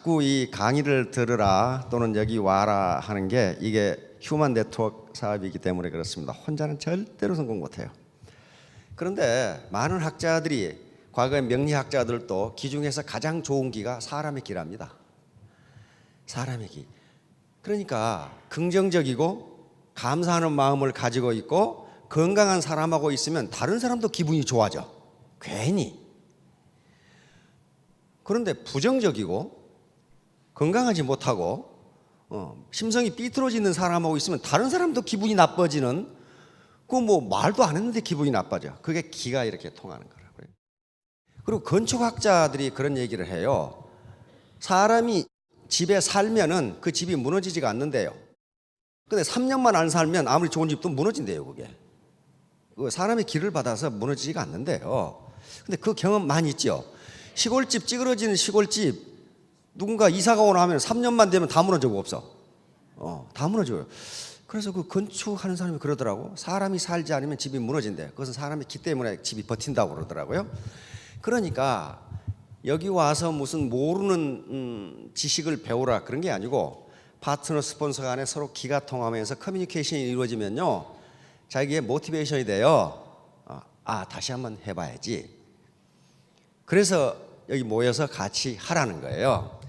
자꾸 이 강의를 들으라 또는 여기 와라 하는 게 이게 휴먼 네트워크 사업이기 때문에 그렇습니다. 혼자는 절대로 성공 못해요. 그런데 많은 학자들이, 과거의 명리학자들도 기 중에서 가장 좋은 기가 사람의 기랍니다. 사람의 기. 그러니까 긍정적이고 감사하는 마음을 가지고 있고 건강한 사람하고 있으면 다른 사람도 기분이 좋아져. 괜히. 그런데 부정적이고 건강하지 못하고 심성이 삐뚤어지는 사람하고 있으면 다른 사람도 기분이 나빠지는, 그 뭐 말도 안 했는데 기분이 나빠져. 그게 기가 이렇게 통하는 거라고요. 그리고 건축학자들이 그런 얘기를 해요. 사람이 집에 살면은 그 집이 무너지지가 않는데요. 근데 3년만 안 살면 아무리 좋은 집도 무너진대요, 그게. 사람의 기를 받아서 무너지지가 않는데요. 근데 그 경험 많이 있죠. 시골집, 찌그러지는 시골집, 누군가 이사가 오나 하면 3년만 되면 다 무너지고 없어. 다 무너져요. 그래서 그 건축하는 사람이 그러더라고. 사람이 살지 않으면 집이 무너진대. 그것은 사람의 기 때문에 집이 버틴다고 그러더라고요. 그러니까 여기 와서 무슨 모르는 지식을 배우라 그런 게 아니고, 파트너 스폰서 간에 서로 기가 통하면서 커뮤니케이션이 이루어지면요, 자기의 모티베이션이 돼요. 다시 한번 해봐야지. 그래서 여기 모여서 같이 하라는 거예요.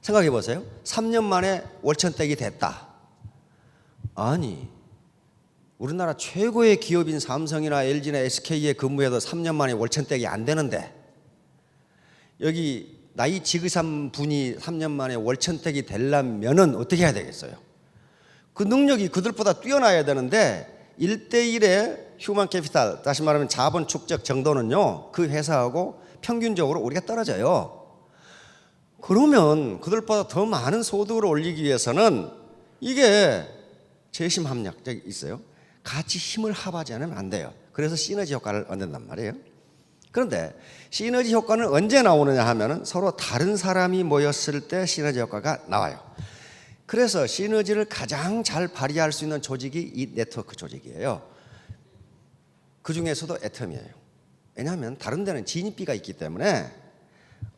생각해 보세요. 3년 만에 월천댁이 됐다. 아니, 우리나라 최고의 기업인 삼성이나 LG나 SK에 근무해도 3년 만에 월천댁이 안 되는데, 여기 나이 지긋한 분이 3년 만에 월천댁이 되려면은 어떻게 해야 되겠어요? 그 능력이 그들보다 뛰어나야 되는데 1대1의 휴먼 캐피탈, 다시 말하면 자본 축적 정도는요, 그 회사하고 평균적으로 우리가 떨어져요. 그러면 그들보다 더 많은 소득을 올리기 위해서는 이게 재심합력이 있어요. 같이 힘을 합하지 않으면 안 돼요. 그래서 시너지 효과를 얻는단 말이에요. 그런데 시너지 효과는 언제 나오느냐 하면은 서로 다른 사람이 모였을 때 시너지 효과가 나와요. 그래서 시너지를 가장 잘 발휘할 수 있는 조직이 이 네트워크 조직이에요. 그 중에서도 애텀이에요. 왜냐하면 다른 데는 진입비가 있기 때문에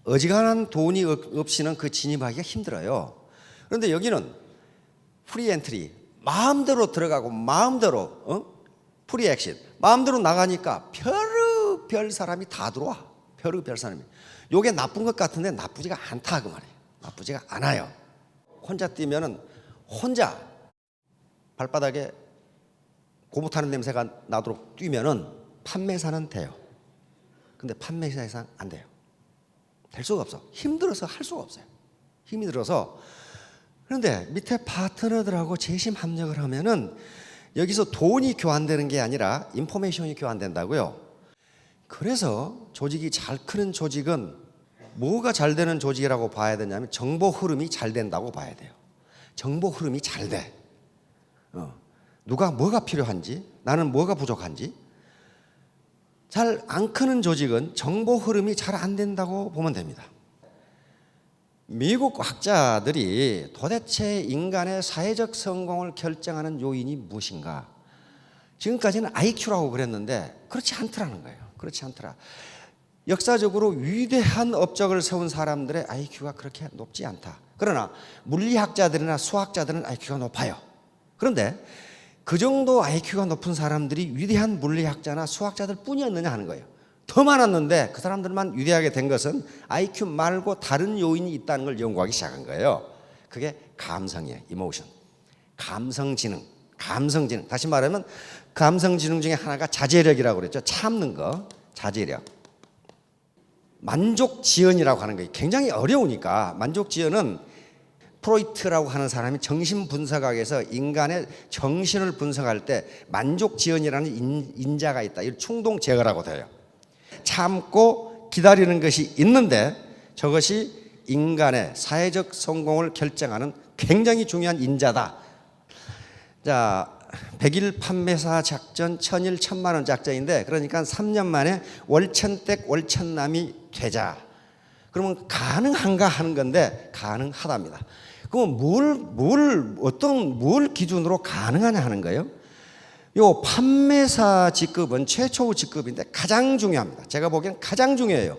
어지간한 돈이 없이는 그 진입하기가 힘들어요. 그런데 여기는 프리 엔트리, 마음대로 들어가고 마음대로 프리 엑싯, 마음대로 나가니까 별 사람이 다 들어와. 별 사람이. 요게 나쁜 것 같은데 나쁘지가 않다 그 말이에요. 나쁘지가 않아요. 혼자 뛰면은 혼자 발바닥에 고무 타는 냄새가 나도록 뛰면은 판매사는 돼요. 근데 판매사 이상 안 돼요. 될 수가 없어. 힘들어서 할 수가 없어요. 힘이 들어서. 그런데 밑에 파트너들하고 재심 합력을 하면은 여기서 돈이 교환되는 게 아니라 인포메이션이 교환된다고요. 그래서 조직이 잘 크는 조직은 뭐가 잘 되는 조직이라고 봐야 되냐면 정보 흐름이 잘 된다고 봐야 돼요. 정보 흐름이 잘 돼. 누가 뭐가 필요한지, 나는 뭐가 부족한지. 잘 안 크는 조직은 정보 흐름이 잘 안 된다고 보면 됩니다. 미국 학자들이 도대체 인간의 사회적 성공을 결정하는 요인이 무엇인가? 지금까지는 IQ라고 그랬는데 그렇지 않더라는 거예요. 그렇지 않더라. 역사적으로 위대한 업적을 세운 사람들의 IQ가 그렇게 높지 않다. 그러나 물리학자들이나 수학자들은 IQ가 높아요. 그런데 그 정도 IQ가 높은 사람들이 위대한 물리학자나 수학자들 뿐이었느냐 하는 거예요. 더 많았는데 그 사람들만 위대하게 된 것은 IQ 말고 다른 요인이 있다는 걸 연구하기 시작한 거예요. 그게 감성이에요. 이모션. 감성지능. 다시 말하면 감성지능 중에 하나가 자제력이라고 그랬죠. 참는 거. 자제력. 만족지연이라고 하는 거예요. 굉장히 어려우니까. 만족지연은 프로이트라고 하는 사람이 정신분석학에서 인간의 정신을 분석할 때 만족지연이라는 인자가 있다. 이 충동 제거라고 돼요. 참고 기다리는 것이 있는데 저것이 인간의 사회적 성공을 결정하는 굉장히 중요한 인자다. 자, 100일 판매사 작전, 1000일 1000만 원 작전인데, 그러니까 3년 만에 월천댁 월천남이 되자. 그러면 가능한가 하는 건데 가능하답니다. 그럼 뭘 기준으로 가능하냐 하는 거예요. 요 판매사 직급은 최초 직급인데 가장 중요합니다. 제가 보기엔 가장 중요해요.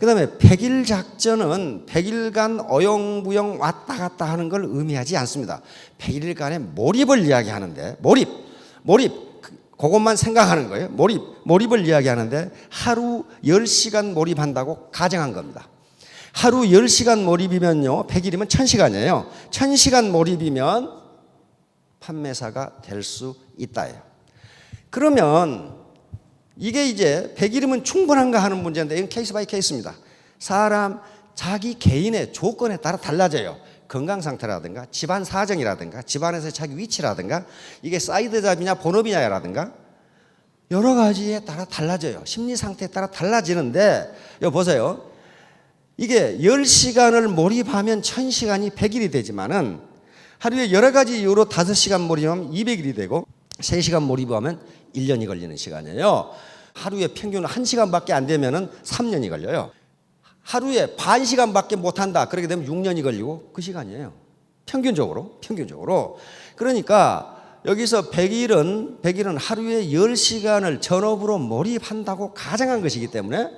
그다음에 100일 작전은 100일간 어영부영 왔다 갔다 하는 걸 의미하지 않습니다. 100일간의 몰입을 이야기하는데 몰입 그것만 생각하는 거예요. 몰입을 이야기하는데 하루 10시간 몰입한다고 가정한 겁니다. 하루 10시간 몰입이면요 100일이면 1000시간이에요. 1000시간 몰입이면 판매사가 될 수 있다예요. 그러면 이게 이제 100일이면 충분한가 하는 문제인데 이건 케이스 바이 케이스입니다. 사람 자기 개인의 조건에 따라 달라져요. 건강 상태라든가 집안 사정이라든가 집안에서의 자기 위치라든가 이게 사이드 잡이냐 본업이냐라든가 여러 가지에 따라 달라져요. 심리 상태에 따라 달라지는데 여기 보세요. 이게 10시간을 몰입하면 1000시간이 100일이 되지만은 하루에 여러 가지 이유로 5시간 몰입하면 200일이 되고 3시간 몰입하면 1년이 걸리는 시간이에요. 하루에 평균 1시간밖에 안 되면은 3년이 걸려요. 하루에 반 시간밖에 못 한다. 그렇게 되면 6년이 걸리고 그 시간이에요. 평균적으로. 그러니까 여기서 100일은 하루에 10시간을 전업으로 몰입한다고 가정한 것이기 때문에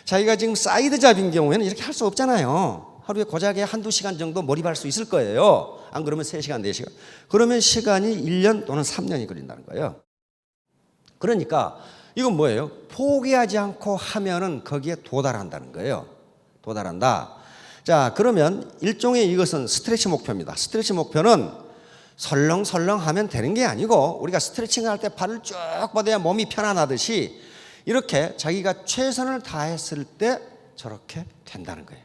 자기가 지금 사이드 잡인 경우에는 이렇게 할 수 없잖아요. 하루에 고작에 한두 시간 정도 몰입할 수 있을 거예요. 안 그러면 3시간, 4시간. 그러면 시간이 1년 또는 3년이 걸린다는 거예요. 그러니까 이건 뭐예요? 포기하지 않고 하면은 거기에 도달한다는 거예요. 도달한다. 자, 그러면 일종의 이것은 스트레치 목표입니다. 스트레치 목표는 설렁설렁 하면 되는 게 아니고 우리가 스트레칭 할 때 발을 쭉 뻗어야 몸이 편안하듯이 이렇게 자기가 최선을 다했을 때 저렇게 된다는 거예요.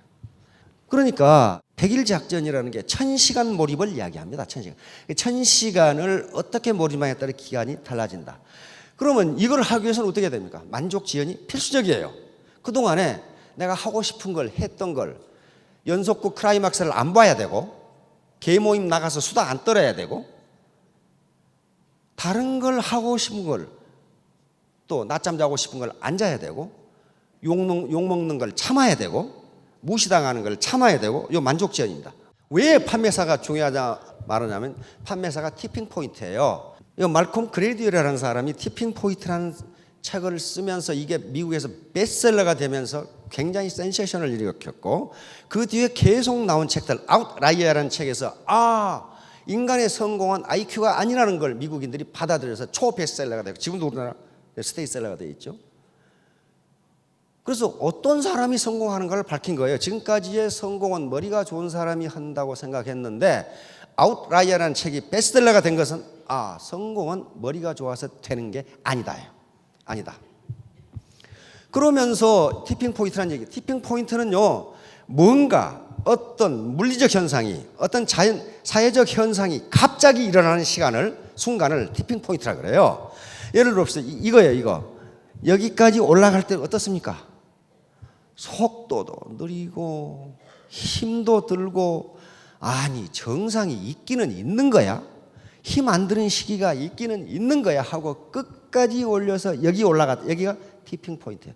그러니까 100일 작전이라는 게 1000시간 몰입을 이야기합니다. 1000시간. 1000시간을 어떻게 몰입하냐에 따라 기간이 달라진다. 그러면 이걸 하기 위해서는 어떻게 됩니까? 만족 지연이 필수적이에요. 그동안에 내가 하고 싶은 걸 했던 걸 연속극 클라이막스를 안 봐야 되고 개 모임 나가서 수다 안 떨어야 되고 다른 걸 하고 싶은 걸 또 낮잠 자고 싶은 걸 안 자야 되고 욕 먹는 걸 참아야 되고 무시당하는 걸 참아야 되고 이 만족 지연입니다. 왜 판매사가 중요하다 말하냐면 판매사가 티핑 포인트예요. 이 말콤 그레디어라는 사람이 티핑 포인트라는 책을 쓰면서 이게 미국에서 베스트셀러가 되면서 굉장히 센세이션을 일으켰고 그 뒤에 계속 나온 책들 아웃라이어라는 책에서 인간의 성공은 IQ가 아니라는 걸 미국인들이 받아들여서 초베스트셀러가 되고 지금도 우리나라 스테이셀러가 되어 있죠. 그래서 어떤 사람이 성공하는 걸 밝힌 거예요. 지금까지의 성공은 머리가 좋은 사람이 한다고 생각했는데 아웃라이어라는 책이 베스트셀러가 된 것은 성공은 머리가 좋아서 되는 게 아니다. 그러면서 티핑 포인트라는 얘기. 티핑 포인트는요. 뭔가 어떤 물리적 현상이 어떤 사회적 현상이 갑자기 일어나는 순간을 티핑 포인트라 그래요. 예를 들어서 이거예요. 이거. 여기까지 올라갈 때 어떻습니까? 속도도 느리고 힘도 들고 정상이 있기는 있는 거야. 힘 안 드는 시기가 있기는 있는 거야 하고 끝까지 올려서 여기가 티핑 포인트예요.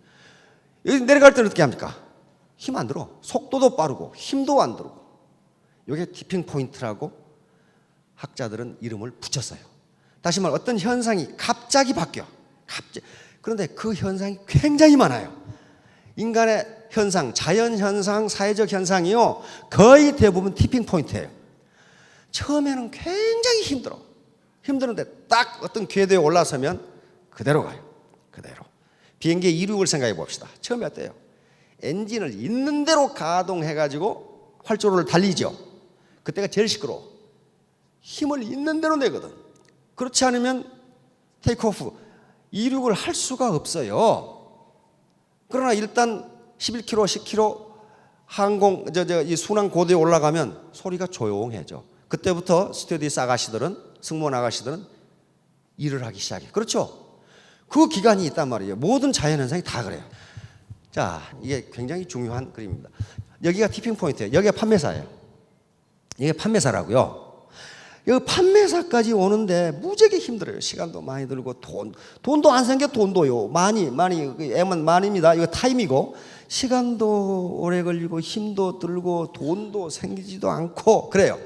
여기 내려갈 때는 어떻게 합니까? 힘 안 들어. 속도도 빠르고 힘도 안 들고. 이게 티핑 포인트라고 학자들은 이름을 붙였어요. 다시 말해 어떤 현상이 갑자기 바뀌어. 그런데 그 현상이 굉장히 많아요. 인간의 현상, 자연 현상, 사회적 현상이요. 거의 대부분 티핑 포인트예요. 처음에는 굉장히 힘드는데 딱 어떤 궤도에 올라서면 그대로 가요. 비행기의 이륙을 생각해 봅시다. 처음에 어때요? 엔진을 있는 대로 가동해가지고 활주로를 달리죠. 그때가 제일 시끄러워. 힘을 있는 대로 내거든. 그렇지 않으면 테이크오프, 이륙을 할 수가 없어요. 그러나 일단 11km, 10km 이 순환 고도에 올라가면 소리가 조용해져. 그때부터 스튜어디스 아가씨들은, 승무원 아가씨들은 일을 하기 시작해요. 그렇죠? 그 기간이 있단 말이에요. 모든 자연현상이 다 그래요. 자, 이게 굉장히 중요한 그림입니다. 여기가 티핑 포인트예요. 여기가 판매사예요. 이게 판매사라고요. 여기 판매사까지 오는데 무지하게 힘들어요. 시간도 많이 들고 돈도 안 생겨. 돈도요. 많이 M은 많이입니다. 이거 타임이고 시간도 오래 걸리고 힘도 들고 돈도 생기지도 않고 그래요.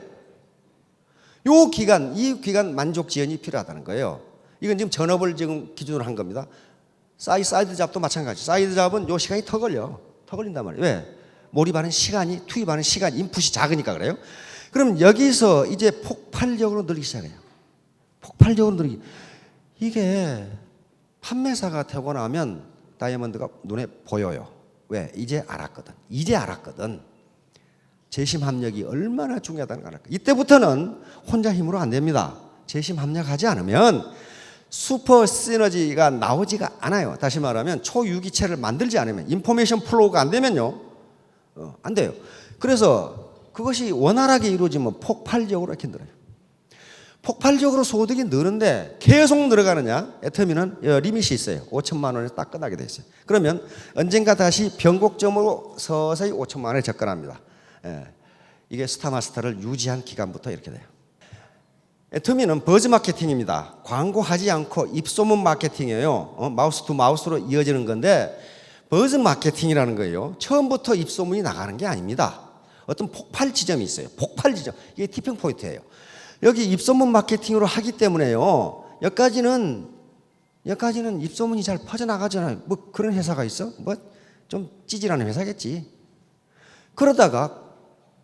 이 기간 만족 지연이 필요하다는 거예요. 이건 지금 전업을 지금 기준으로 한 겁니다. 사이드 잡도 마찬가지. 사이드 잡은 요 시간이 더 걸려. 더 걸린단 말이에요. 왜? 몰입하는 시간이, 투입하는 시간, 인풋이 작으니까 그래요. 그럼 여기서 이제 폭발적으로 늘기 시작해요. 폭발적으로 늘기. 이게 판매사가 되고 나면 다이아몬드가 눈에 보여요. 왜? 이제 알았거든. 이제 알았거든. 재심 합력이 얼마나 중요하다는 걸 알았거든. 이때부터는 혼자 힘으로 안 됩니다. 재심 합력하지 않으면 슈퍼 시너지가 나오지가 않아요. 다시 말하면 초유기체를 만들지 않으면, 인포메이션 플로우가 안 되면요, 안 돼요. 그래서 그것이 원활하게 이루어지면 폭발적으로 이렇게 늘어요. 폭발적으로 소득이 느는데 계속 늘어가느냐? 애터미는 리밋이 있어요. 5천만 원에 딱 끝나게 돼 있어요. 그러면 언젠가 다시 변곡점으로 서서히 5천만 원에 접근합니다. 이게 스타마스터를 유지한 기간부터 이렇게 돼요. 애터미는 버즈 마케팅입니다. 광고하지 않고 입소문 마케팅이에요. 마우스 투 마우스로 이어지는 건데 버즈 마케팅이라는 거예요. 처음부터 입소문이 나가는 게 아닙니다. 어떤 폭발 지점이 있어요. 폭발 지점. 이게 티핑 포인트예요. 여기 입소문 마케팅으로 하기 때문에요. 여기까지는 입소문이 잘 퍼져나가잖아요. 뭐 그런 회사가 있어? 뭐 좀 찌질하는 회사겠지. 그러다가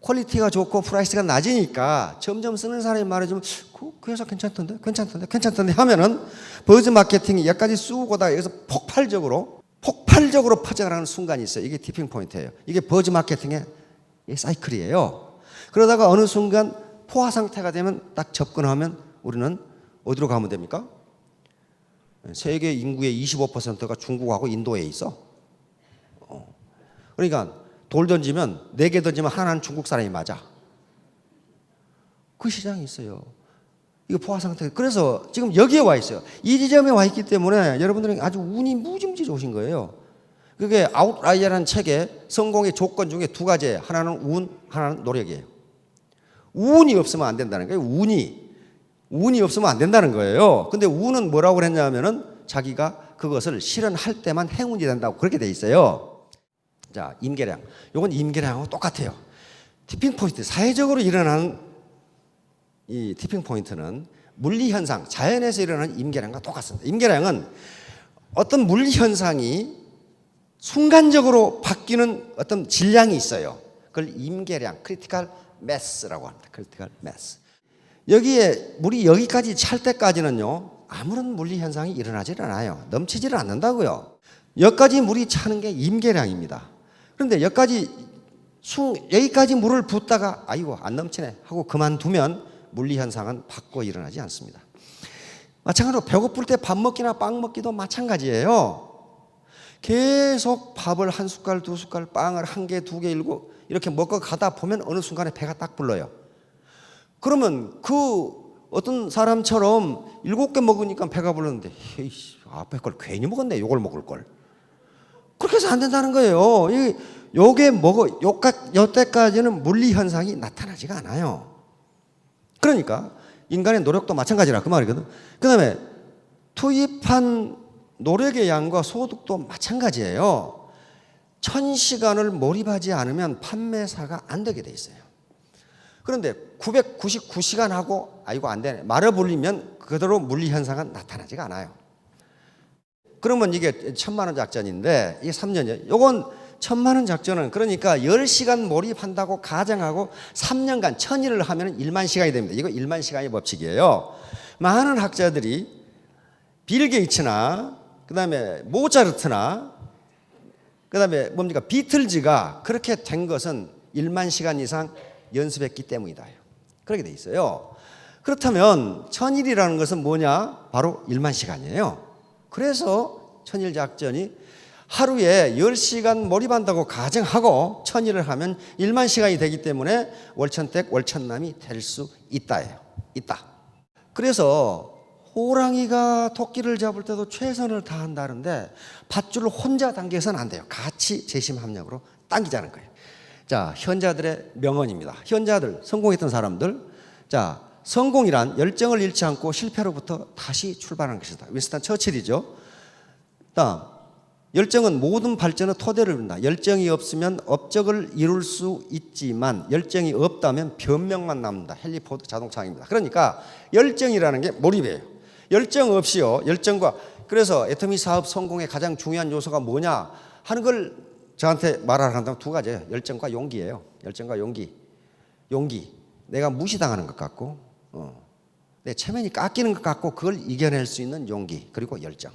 퀄리티가 좋고 프라이스가 낮으니까 점점 쓰는 사람이 말해주면 그 회사 괜찮던데 하면은 버즈 마케팅이 여기까지 쑥 오다가 여기서 폭발적으로 퍼져나가는 순간이 있어요. 이게 티핑 포인트예요. 이게 버즈 마케팅의 사이클이에요. 그러다가 어느 순간 포화 상태가 되면 딱 접근하면 우리는 어디로 가면 됩니까? 세계 인구의 25%가 중국하고 인도에 있어. 그러니까 돌 던지면 4개 던지면 하나는 중국 사람이 맞아. 그 시장이 있어요. 이거 포화 상태. 그래서 지금 여기에 와 있어요. 이 지점에 와 있기 때문에 여러분들은 아주 운이 무지무지 좋으신 거예요. 그게 아웃라이어라는 책에 성공의 조건 중에 2가지. 하나는 운, 하나는 노력이에요. 운이 없으면 안 된다는 거예요. 운이 없으면 안 된다는 거예요. 근데 운은 뭐라고 그랬냐면은 자기가 그것을 실현할 때만 행운이 된다고 그렇게 돼 있어요. 자, 임계량. 이건 임계량하고 똑같아요. 티핑 포인트, 사회적으로 일어나는 이 티핑 포인트는 물리 현상, 자연에서 일어나는 임계량과 똑같습니다. 임계량은 어떤 물리 현상이 순간적으로 바뀌는 어떤 질량이 있어요. 그걸 임계량, 크리티컬 매스라고 합니다. 크리티컬 매스. 여기에 물이 여기까지 찰 때까지는요, 아무런 물리 현상이 일어나질 않아요. 넘치지를 않는다고요. 여기까지 물이 차는 게 임계량입니다. 그런데 여기까지 물을 붓다가 아이고 안 넘치네 하고 그만두면 물리 현상은 바꿔 일어나지 않습니다. 마찬가지로 배고플 때 밥 먹기나 빵 먹기도 마찬가지예요. 계속 밥을 1숟갈, 2숟갈, 빵을 1개, 2개, 이렇게 먹고 가다 보면 어느 순간에 배가 딱 불러요. 그러면 그 어떤 사람처럼 7개 먹으니까 배가 불렀는데 에이씨, 앞에 걸 괜히 먹었네. 요걸 먹을 걸. 그렇게 해서 안 된다는 거예요. 요때까지는 물리 현상이 나타나지가 않아요. 그러니까 인간의 노력도 마찬가지라 그 말이거든. 그 다음에 투입한 노력의 양과 소득도 마찬가지예요. 1000시간을 몰입하지 않으면 판매사가 안 되게 돼 있어요. 그런데 999시간 하고 아이고 안 되네 말을 불리면 그대로 물리 현상은 나타나지가 않아요. 그러면 이게 1000만 원 작전인데 이게 3년이에요. 요건 1000만 원 작전은 그러니까 10시간 몰입한다고 가정하고 3년간 1000일을 하면 1만 시간이 됩니다. 이거 1만 시간의 법칙이에요. 많은 학자들이 빌 게이츠나 그다음에 모차르트나 그다음에 뭡니까 비틀즈가 그렇게 된 것은 1만 시간 이상 연습했기 때문이다. 그렇게 돼 있어요. 그렇다면 1000일이라는 것은 뭐냐? 바로 1만 시간이에요. 그래서 1000일 작전이 하루에 10시간 몰입한다고 가정하고 1000일을 하면 1만 시간이 되기 때문에 월천택 월천남이 될 수 있다예요. 있다. 그래서 호랑이가 토끼를 잡을 때도 최선을 다한다는데 밧줄을 혼자 당겨서는 안 돼요. 같이 재심합력으로 당기자는 거예요. 자, 현자들의 명언입니다. 현자들, 성공했던 사람들. 자, 성공이란 열정을 잃지 않고 실패로부터 다시 출발하는 것이다. 윈스턴 처칠이죠. 다음, 열정은 모든 발전의 토대를 이룬다. 열정이 없으면 업적을 이룰 수 있지만 열정이 없다면 변명만 남는다. 헨리 포드 자동차입니다. 그러니까 열정이라는 게 몰입이에요. 열정 없이요. 열정과 그래서 애터미 사업 성공의 가장 중요한 요소가 뭐냐 하는 걸 저한테 말하라 한다면 두 가지예요. 열정과 용기예요. 열정과 용기. 용기. 내가 무시당하는 것 같고, 내 체면이 깎이는 것 같고 그걸 이겨낼 수 있는 용기. 그리고 열정.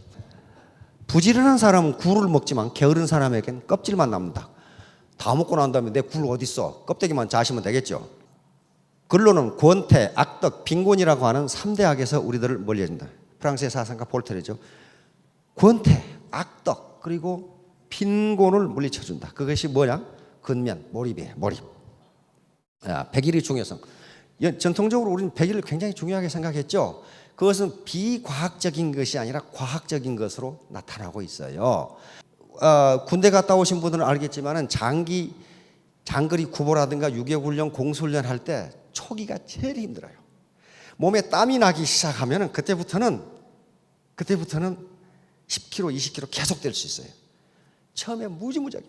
부지런한 사람은 굴을 먹지만 게으른 사람에겐 껍질만 남는다. 다 먹고 난 다음에 내 굴 어디 있어? 껍데기만 자시면 되겠죠. 근로는 권태, 악덕, 빈곤이라고 하는 3대 악에서 우리들을 멀리해준다. 프랑스의 사상가 볼테르죠. 권태, 악덕, 그리고 빈곤을 물리쳐준다. 그것이 뭐냐? 근면, 몰입이에요. 몰입. 백일의 중요성. 전통적으로 우리는 백일을 굉장히 중요하게 생각했죠. 그것은 비과학적인 것이 아니라 과학적인 것으로 나타나고 있어요. 군대 갔다 오신 분들은 알겠지만 장거리 구보라든가 유격훈련, 공수훈련 할 때 초기가 제일 힘들어요. 몸에 땀이 나기 시작하면 그때부터는 10kg, 20kg 계속 될 수 있어요. 처음에 무지무지하게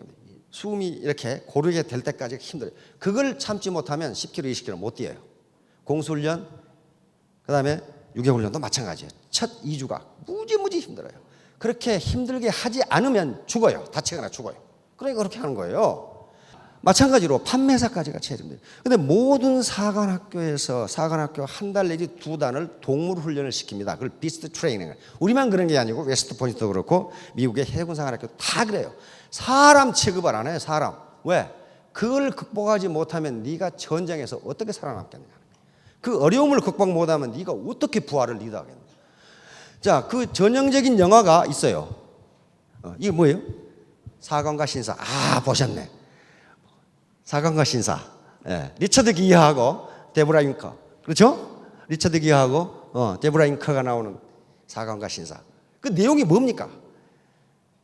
숨이 이렇게 고르게 될 때까지 힘들어요. 그걸 참지 못하면 10kg, 20kg 못 뛰어요. 공수훈련, 그 다음에 유격훈련도 마찬가지예요. 첫 2주가 무지무지 힘들어요. 그렇게 힘들게 하지 않으면 죽어요. 다치거나 죽어요. 그러니까 그렇게 하는 거예요. 마찬가지로 판매사까지가 제일 힘들어요. 근데 모든 사관학교에서 사관학교 한 달 내지 2달을 동물 훈련을 시킵니다. 그걸 비스트 트레이닝을. 우리만 그런 게 아니고 웨스트 포인트도 그렇고 미국의 해군 사관학교 다 그래요. 사람 취급을 안 해요. 사람. 왜? 그걸 극복하지 못하면 네가 전쟁에서 어떻게 살아남겠냐. 그 어려움을 극복 못하면 네가 어떻게 부하를 리드하겠냐. 자, 그 전형적인 영화가 있어요. 이게 뭐예요? 사관과 신사. 보셨네. 사관과 신사. 리처드 기어하고 데보라 윙커. 그렇죠? 리처드 기어하고 데보라 윙커가 나오는 사관과 신사. 그 내용이 뭡니까?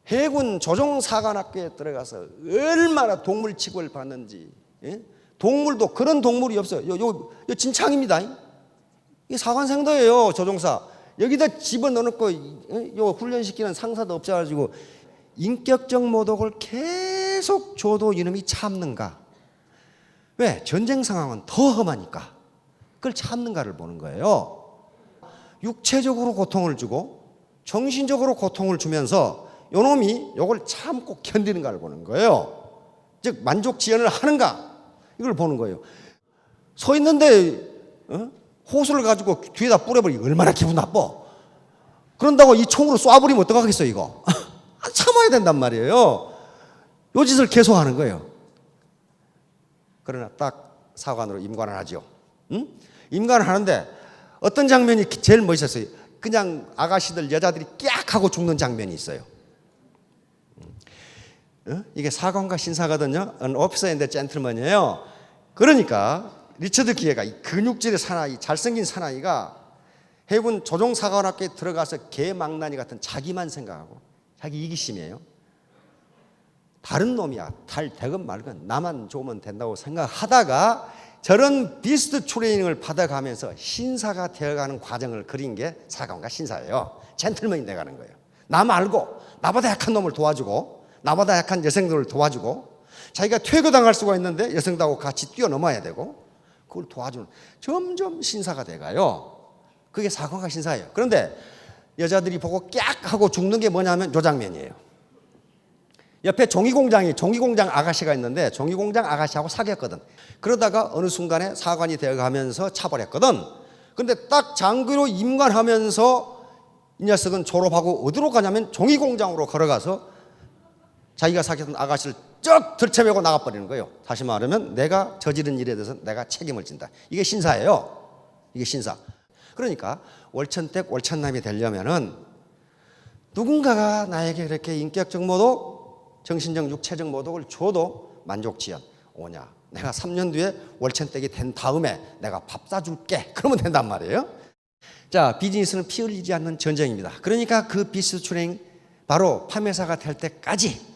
해군 조종사관학교에 들어가서 얼마나 동물 취급을 받는지. 동물도 그런 동물이 없어요. 요 진창입니다. 이 사관생도예요. 조종사. 여기다 집어넣어놓고 요 훈련시키는 상사도 없어가지고 인격적 모독을 계속 줘도 이놈이 참는가? 왜? 전쟁 상황은 더 험하니까. 그걸 참는가를 보는 거예요. 육체적으로 고통을 주고 정신적으로 고통을 주면서 요놈이 요걸 참고 견디는가를 보는 거예요. 즉 만족 지연을 하는가? 이걸 보는 거예요. 서 있는데 호수를 가지고 뒤에다 뿌려버리면 얼마나 기분 나빠. 그런다고 이 총으로 쏴버리면 어떡하겠어 이거. 참아야 된단 말이에요. 요 짓을 계속 하는 거예요. 그러나 딱 사관으로 임관을 하죠. 임관을 하는데 어떤 장면이 제일 멋있었어요. 그냥 아가씨들 여자들이 깍 하고 죽는 장면이 있어요. 이게 사관과 신사거든요. An officer and a gentleman이에요. 그러니까 리처드 기어가 이 근육질의 사나이, 잘생긴 사나이가 해군 조종사관학교에 들어가서 개망나니 같은 자기만 생각하고 자기 이기심이에요. 다른 놈이야. 달 되건 말건 나만 좋으면 된다고 생각하다가 저런 비스트 트레이닝을 받아가면서 신사가 되어가는 과정을 그린 게 사관과 신사예요. 젠틀맨이 돼가는 거예요. 나 말고 나보다 약한 놈을 도와주고 나보다 약한 여성들을 도와주고 자기가 퇴거당할 수가 있는데 여성들하고 같이 뛰어넘어야 되고 그걸 도와주는 점점 신사가 돼가요. 그게 사관과 신사예요. 그런데 여자들이 보고 깍 하고 죽는 게 뭐냐면 요 장면이에요. 옆에 종이공장 아가씨가 있는데 종이공장 아가씨하고 사귀었거든. 그러다가 어느 순간에 사관이 되어가면서 차버렸거든. 근데 딱 장교로 임관하면서 이 녀석은 졸업하고 어디로 가냐면 종이공장으로 걸어가서 자기가 사귀었던 아가씨를 쩍 들쳐매고 나가버리는 거예요. 다시 말하면 내가 저지른 일에 대해서 내가 책임을 진다. 이게 신사예요. 이게 신사. 그러니까 월천택 월천남이 되려면은 누군가가 나에게 이렇게 인격적 모독, 정신적 육체적 모독을 줘도 만족지연 오냐. 내가 3년 뒤에 월천택이 된 다음에 내가 밥 사줄게. 그러면 된단 말이에요. 자, 비즈니스는 피 흘리지 않는 전쟁입니다. 그러니까 그 비스트 트레이닝 바로 판매사가 될 때까지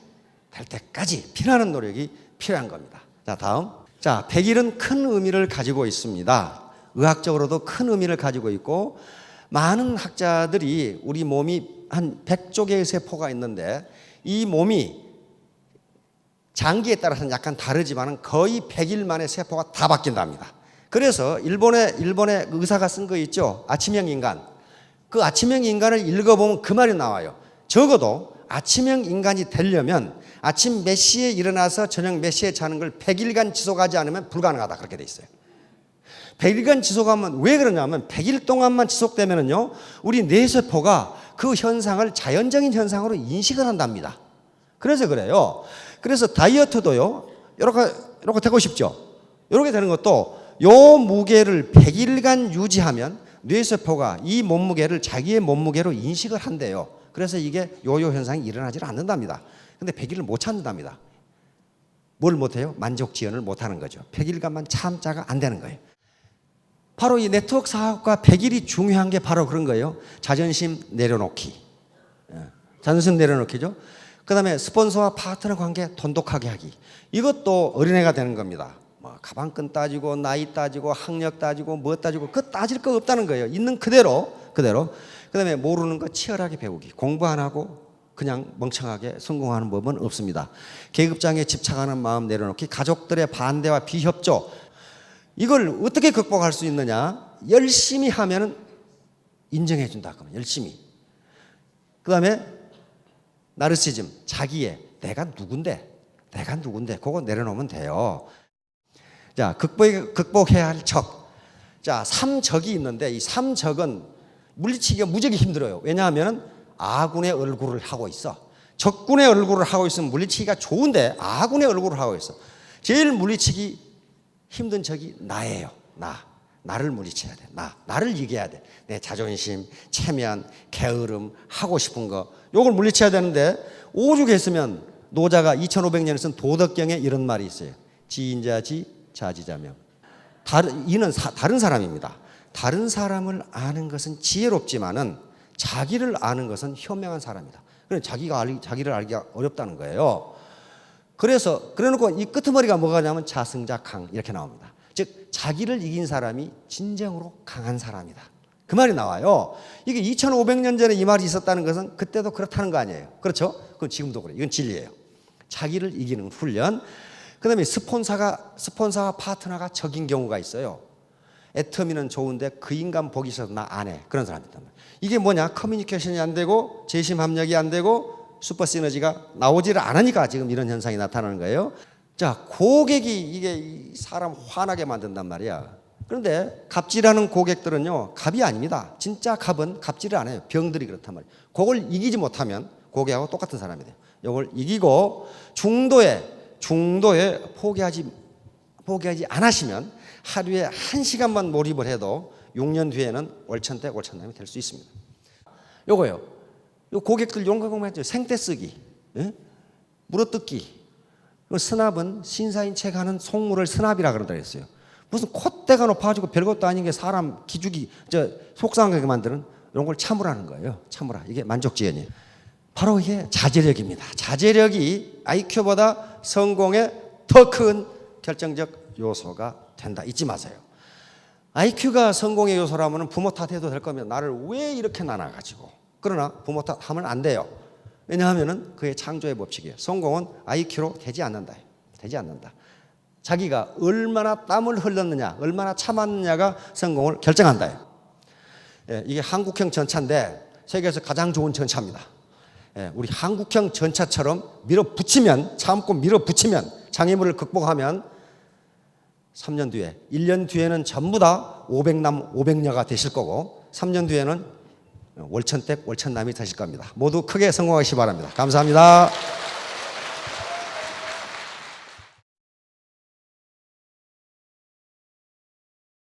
피나는 노력이 필요한 겁니다. 자, 다음. 자, 100일은 큰 의미를 가지고 있습니다. 의학적으로도 큰 의미를 가지고 있고 많은 학자들이 우리 몸이 한 100조 개의 세포가 있는데 이 몸이 장기에 따라서는 약간 다르지만 거의 100일 만에 세포가 다 바뀐답니다. 그래서 일본의 의사가 쓴 거 있죠. 아침형 인간. 그 아침형 인간을 읽어보면 그 말이 나와요. 적어도 아침형 인간이 되려면 아침 몇 시에 일어나서 저녁 몇 시에 자는 걸 100일간 지속하지 않으면 불가능하다 그렇게 돼 있어요. 100일간 지속하면 왜 그러냐면 100일 동안만 지속되면은요 우리 뇌세포가 그 현상을 자연적인 현상으로 인식을 한답니다. 그래서 그래요. 그래서 다이어트도요 이렇게 되고 싶죠. 이렇게 되는 것도 요 무게를 100일간 유지하면 뇌세포가 이 몸무게를 자기의 몸무게로 인식을 한대요. 그래서 이게 요요 현상이 일어나지 않는답니다. 근데 100일을 못 참는답니다. 뭘 못해요? 만족지연을 못하는 거죠. 100일간만 참자가 안 되는 거예요. 바로 이 네트워크 사업과 100일이 중요한 게 바로 그런 거예요. 자존심 내려놓기. 자존심 내려놓기죠. 그 다음에 스폰서와 파트너 관계 돈독하게 하기. 이것도 어린애가 되는 겁니다. 뭐 가방끈 따지고 나이 따지고 학력 따지고 뭐 따지고 그거 따질 거 없다는 거예요. 있는 그대로. 그 다음에 모르는 거 치열하게 배우기. 공부 안 하고 그냥 멍청하게 성공하는 법은 없습니다. 계급장에 집착하는 마음 내려놓기. 가족들의 반대와 비협조. 이걸 어떻게 극복할 수 있느냐? 열심히 하면 인정해 준다. 그러면 열심히. 그 다음에 나르시즘, 자기의 내가 누군데 그거 내려놓으면 돼요. 자, 극복해야 할 적. 자, 3적이 있는데 이 3적은 물리치기가 무지하게 힘들어요. 왜냐하면 아군의 얼굴을 하고 있어. 적군의 얼굴을 하고 있으면 물리치기가 좋은데 아군의 얼굴을 하고 있어. 제일 물리치기 힘든 적이 나예요. 나를 물리쳐야 돼. 나를 이겨야 돼. 내 자존심, 체면, 게으름, 하고 싶은 거 요걸 물리쳐야 되는데 오죽했으면 노자가 2500년에 쓴 도덕경에 이런 말이 있어요. 지인자지 자지자명. 이는 다른 사람입니다. 다른 사람을 아는 것은 지혜롭지만은 자기를 아는 것은 현명한 사람이다. 그래서 자기를 알기가 어렵다는 거예요. 그래서 그래놓고 이 끄트머리가 뭐가냐면 자승자강 이렇게 나옵니다. 즉 자기를 이긴 사람이 진정으로 강한 사람이다. 그 말이 나와요. 이게 2500년 전에 이 말이 있었다는 것은 그때도 그렇다는 거 아니에요. 그렇죠? 그건 지금도 그래요. 이건 진리예요. 자기를 이기는 훈련. 그 다음에 스폰서와 파트너가 적인 경우가 있어요. 애터미는 좋은데 그 인간 보기 싫어서 나 안 해. 그런 사람이 있단 말이에요. 이게 뭐냐? 커뮤니케이션이 안 되고 재심 합력이 안 되고 슈퍼 시너지가 나오지를 않으니까 지금 이런 현상이 나타나는 거예요. 자, 고객이 이게 사람 화나게 만든단 말이야. 그런데 갑질하는 고객들은요, 갑이 아닙니다. 진짜 갑은 갑질을 안 해요. 병들이 그렇단 말이에요. 그걸 이기지 못하면 고객하고 똑같은 사람이 돼요. 이걸 이기고 중도에 포기하지 않으시면 하루에 1시간만 몰입을 해도 6년 뒤에는 월천택 월천남이 될 수 있습니다. 요거요. 요 고객들 용감하게 했죠. 생떼 쓰기, 물어뜯기. 스납은 신사인 책 하는 속물을 스납이라 그런다 했어요. 무슨 콧대가 높아가지고 별것도 아닌 게 사람 기죽이 속상하게 만드는 이런 걸 참으라는 거예요. 참으라. 이게 만족지연이에요. 바로 이게 자제력입니다. 자제력이 IQ보다 성공에 더 큰 결정적 요소가 된다. 잊지 마세요. IQ가 성공의 요소라면 부모 탓해도 될 거면 나를 왜 이렇게 나눠가지고. 그러나 부모 탓하면 안 돼요. 왜냐하면 그의 창조의 법칙이에요. 성공은 IQ로 되지 않는다. 자기가 얼마나 땀을 흘렸느냐, 얼마나 참았느냐가 성공을 결정한다. 이게 한국형 전차인데 세계에서 가장 좋은 전차입니다. 우리 한국형 전차처럼 참고 밀어붙이면 장애물을 극복하면 3년 뒤에, 1년 뒤에는 전부 다 500남 500녀가 되실 거고 3년 뒤에는 월천택 월천남이 되실 겁니다. 모두 크게 성공하시기 바랍니다. 감사합니다.